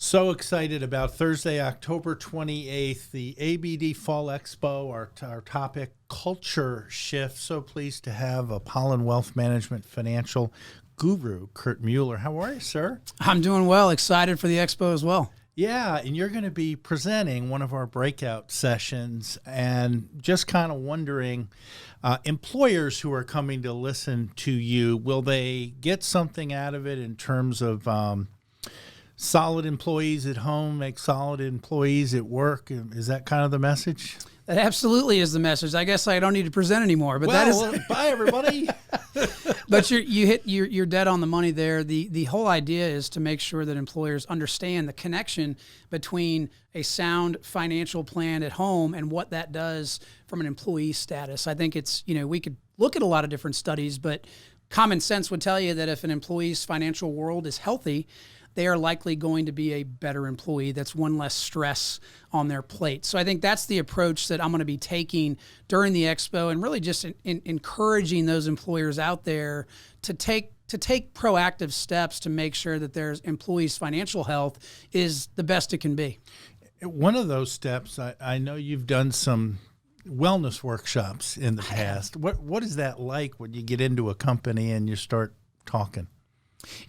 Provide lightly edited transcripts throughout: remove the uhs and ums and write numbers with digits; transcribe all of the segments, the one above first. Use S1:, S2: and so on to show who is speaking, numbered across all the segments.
S1: So excited about Thursday, October 28th, the ABD Fall Expo, our topic, Culture Shift. So pleased to have Apollon Wealth Management Financial Guru, Kurt Mueller. How are you, sir?
S2: I'm doing well. Excited for the expo as well.
S1: Yeah, and you're going to be presenting one of our breakout sessions, and just kind of wondering, employers who are coming to listen to you, will they get something out of it in terms of solid employees at home make solid employees at work? Is that kind of the message?
S2: That absolutely is the message. I guess I don't need to present anymore, but
S1: Bye everybody.
S2: But you're dead on the money there. The whole idea is to make sure that employers understand the connection between a sound financial plan at home and what that does from an employee status. I think it's, we could look at a lot of different studies, but common sense would tell you that if an employee's financial world is healthy, they are likely going to be a better employee. That's one less stress on their plate. So I think that's the approach that I'm going to be taking during the expo, and really just encouraging those employers out there to take proactive steps to make sure that their employees' financial health is the best it can be.
S1: One of those steps, I know you've done some wellness workshops in the past. What is that like when you get into a company and you start talking?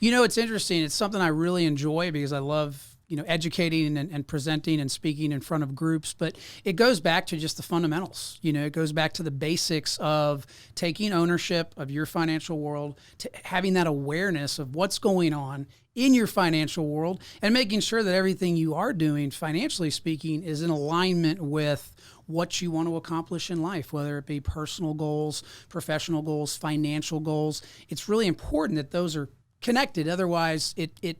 S2: It's interesting. It's something I really enjoy because I love, educating and presenting and speaking in front of groups. But it goes back to just the fundamentals. It goes back to the basics of taking ownership of your financial world, to having that awareness of what's going on in your financial world, and making sure that everything you are doing, financially speaking, is in alignment with what you want to accomplish in life, whether it be personal goals, professional goals, financial goals. It's really important that those are connected. Otherwise, it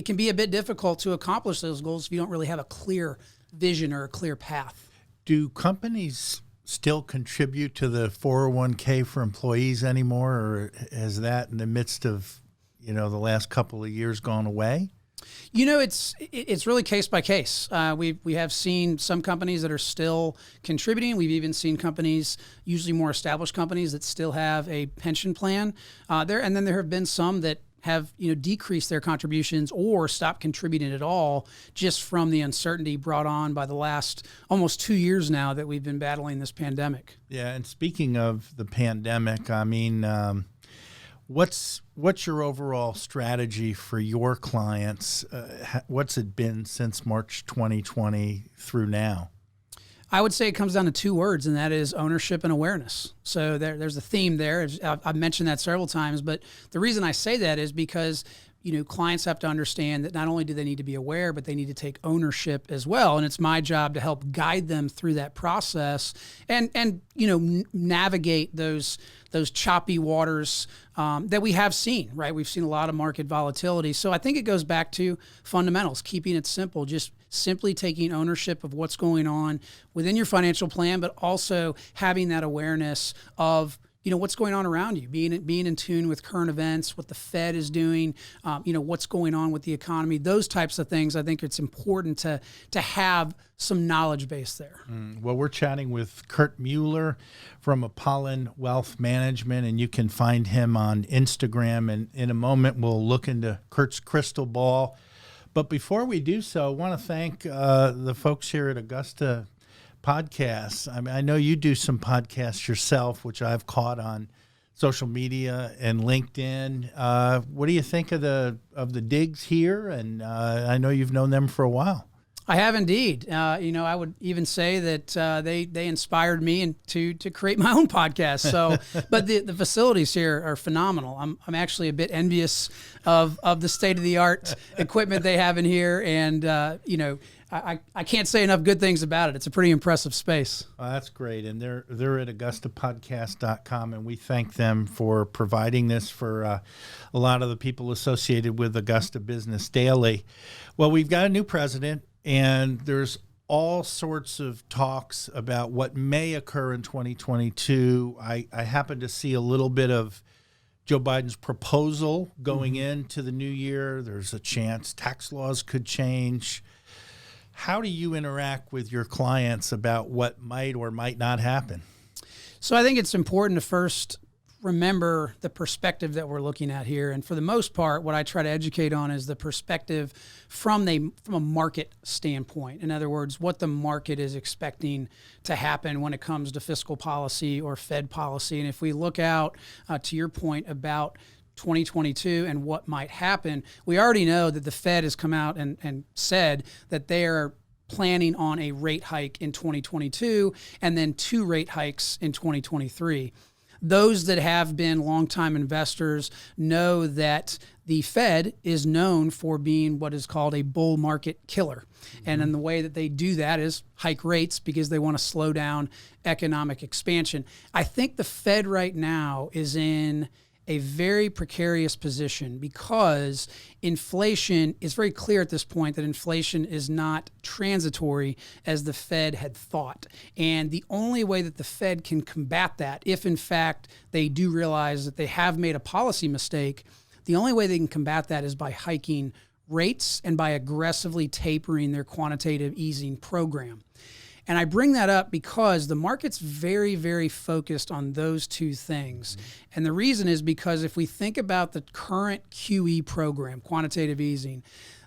S2: can be a bit difficult to accomplish those goals if you don't really have a clear vision or a clear path.
S1: Do companies still contribute to the 401k for employees anymore, or has that, in the midst of the last couple of years, gone away?
S2: It's really case by case. We have seen some companies that are still contributing. We've even seen companies, usually more established companies, that still have a pension plan there. And then there have been some that have decreased their contributions or stopped contributing at all, just from the uncertainty brought on by the last almost 2 years now that we've been battling this pandemic.
S1: Yeah, and speaking of the pandemic, what's your overall strategy for your clients? What's it been since March 2020 through now?
S2: I would say it comes down to two words, and that is ownership and awareness. So there's a theme there. I've mentioned that several times, but the reason I say that is because clients have to understand that not only do they need to be aware, but they need to take ownership as well. And it's my job to help guide them through that process and navigate those choppy waters that we have seen, right? We've seen a lot of market volatility. So I think it goes back to fundamentals, keeping it simple, just simply taking ownership of what's going on within your financial plan, but also having that awareness of what's going on around you, being in tune with current events, what the Fed is doing, what's going on with the economy, those types of things. I think it's important to have some knowledge base there.
S1: Well, we're chatting with Kurt Mueller from Apollon Wealth Management, and you can find him on Instagram. And in a moment, we'll look into Kurt's crystal ball. But before we do so, I want to thank the folks here at Augusta Podcasts. I know you do some podcasts yourself, which I've caught on social media and LinkedIn. What do you think of the digs here? And I know you've known them for a while.
S2: I have indeed. I would even say that they inspired me to create my own podcast. So, but the facilities here are phenomenal. I'm actually a bit envious of the state of the art equipment they have in here, and I can't say enough good things about it. It's a pretty impressive space.
S1: Oh, that's great. And they're at AugustaPodcast.com, and we thank them for providing this for a lot of the people associated with Augusta Business Daily. Well, we've got a new president, and there's all sorts of talks about what may occur in 2022. I happen to see a little bit of Joe Biden's proposal going into the new year. There's a chance tax laws could change. How do you interact with your clients about what might or might not happen?
S2: So I think it's important to first remember the perspective that we're looking at here. And for the most part, what I try to educate on is the perspective from a market standpoint. In other words, what the market is expecting to happen when it comes to fiscal policy or Fed policy. And if we look out to your point about 2022 and what might happen, we already know that the Fed has come out and said that they are planning on a rate hike in 2022 and then 2 rate hikes in 2023. Those that have been longtime investors know that the Fed is known for being what is called a bull market killer. Mm-hmm. And then the way that they do that is hike rates because they want to slow down economic expansion. I think the Fed right now is in a very precarious position because inflation is very clear at this point that inflation is not transitory as the Fed had thought. And the only way that the Fed can combat that, if in fact they do realize that they have made a policy mistake, the only way they can combat that is by hiking rates and by aggressively tapering their quantitative easing program. And I bring that up because the market's very, very focused on those two things. Mm-hmm. And the reason is because if we think about the current QE program, quantitative easing,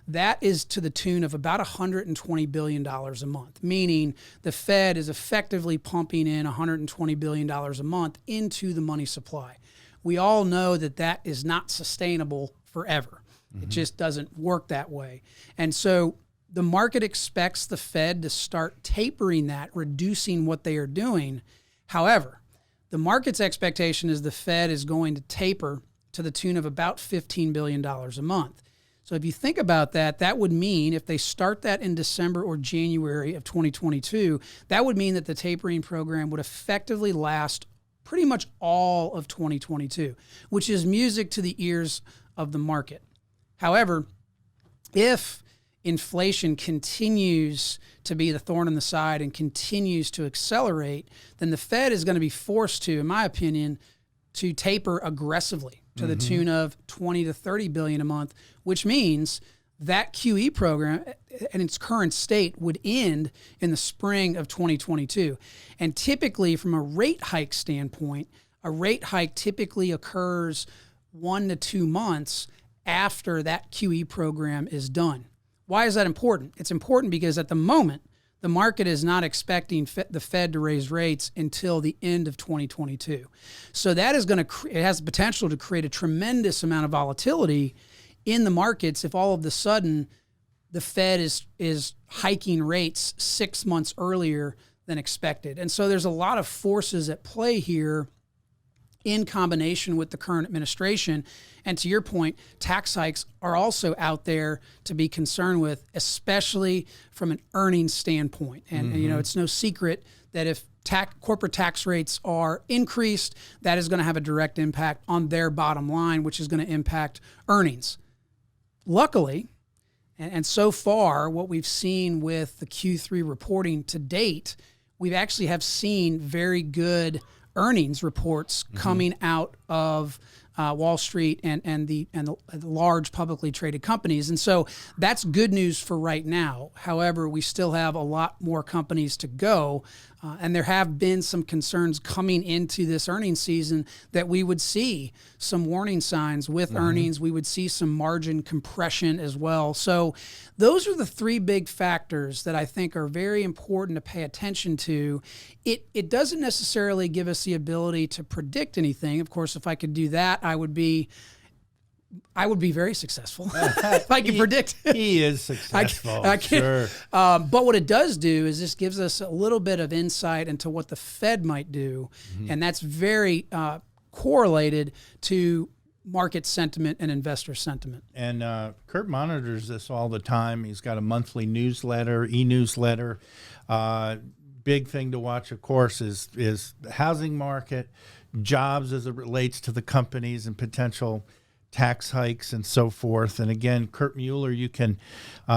S2: that is to the tune of about $120 billion a month, meaning the Fed is effectively pumping in $120 billion a month into the money supply. We all know that that is not sustainable forever. Mm-hmm. It just doesn't work that way. And so the market expects the Fed to start tapering that, reducing what they are doing. However, the market's expectation is the Fed is going to taper to the tune of about $15 billion a month. So if you think about that, that would mean if they start that in December or January of 2022, that would mean that the tapering program would effectively last pretty much all of 2022, which is music to the ears of the market. However, if inflation continues to be the thorn in the side and continues to accelerate, then the Fed is going to be forced to, in my opinion, to taper aggressively to the tune of 20 to 30 billion a month, which means that QE program in its current state would end in the spring of 2022. And typically from a rate hike standpoint, a rate hike typically occurs 1 to 2 months after that QE program is done. Why is that important? It's important because at the moment, the market is not expecting the Fed to raise rates until the end of 2022. So that is going to, it has the potential to create a tremendous amount of volatility in the markets if all of a sudden the Fed is hiking rates 6 months earlier than expected. And so there's a lot of forces at play here in combination with the current administration. And to your point, tax hikes are also out there to be concerned with, especially from an earnings standpoint. And you know, it's no secret that if corporate tax rates are increased, that is going to have a direct impact on their bottom line, which is going to impact earnings. Luckily, and so far, what we've seen with the Q3 reporting to date, we've actually have seen very good earnings reports coming out of Wall Street and the large publicly traded companies. And so that's good news for right now. However, we still have a lot more companies to go. And there have been some concerns coming into this earnings season that we would see some warning signs with earnings. We would see some margin compression as well. So those are the 3 big factors that I think are very important to pay attention to. It doesn't necessarily give us the ability to predict anything. Of course, if I could do that, I would be very successful if I can predict.
S1: He is successful.
S2: I can, sure. But what it does do is this gives us a little bit of insight into what the Fed might do. And that's very correlated to market sentiment and investor sentiment.
S1: And Kurt monitors this all the time. He's got a monthly newsletter, e-newsletter. Big thing to watch, of course, is the housing market, jobs as it relates to the companies and potential tax hikes and so forth. And again, Kurt Mueller, you can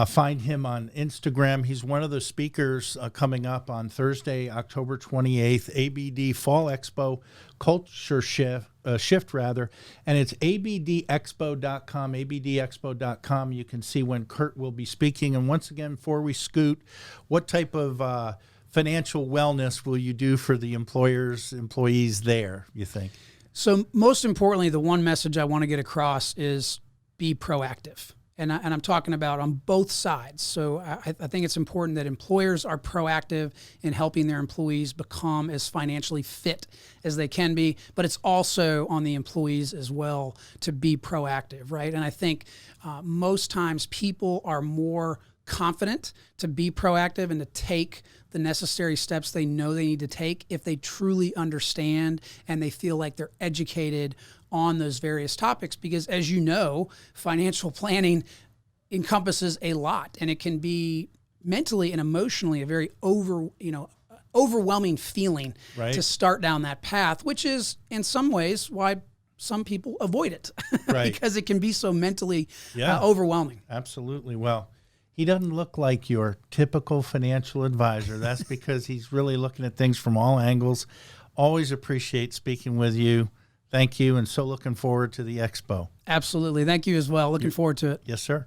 S1: find him on Instagram. He's one of the speakers coming up on Thursday, October 28th, ABD Fall Expo Culture Shift, and it's abdexpo.com, abdexpo.com. You can see when Kurt will be speaking. And once again, before we scoot, what type of financial wellness will you do for the employees there, you think?
S2: So most importantly, the one message I want to get across is be proactive. And I'm talking about on both sides. So I think it's important that employers are proactive in helping their employees become as financially fit as they can be, but it's also on the employees as well to be proactive, right? And I think most times people are more confident to be proactive and to take the necessary steps they know they need to take if they truly understand and they feel like they're educated on those various topics, because as you know, financial planning encompasses a lot, and it can be mentally and emotionally a very overwhelming feeling to start down that path, which is in some ways why some people avoid it because it can be so mentally overwhelming.
S1: Absolutely. Well, he doesn't look like your typical financial advisor. That's because he's really looking at things from all angles. Always appreciate speaking with you. Thank you, and so looking forward to the expo.
S2: Absolutely. Thank you as well. Looking forward to it.
S1: Yes, sir.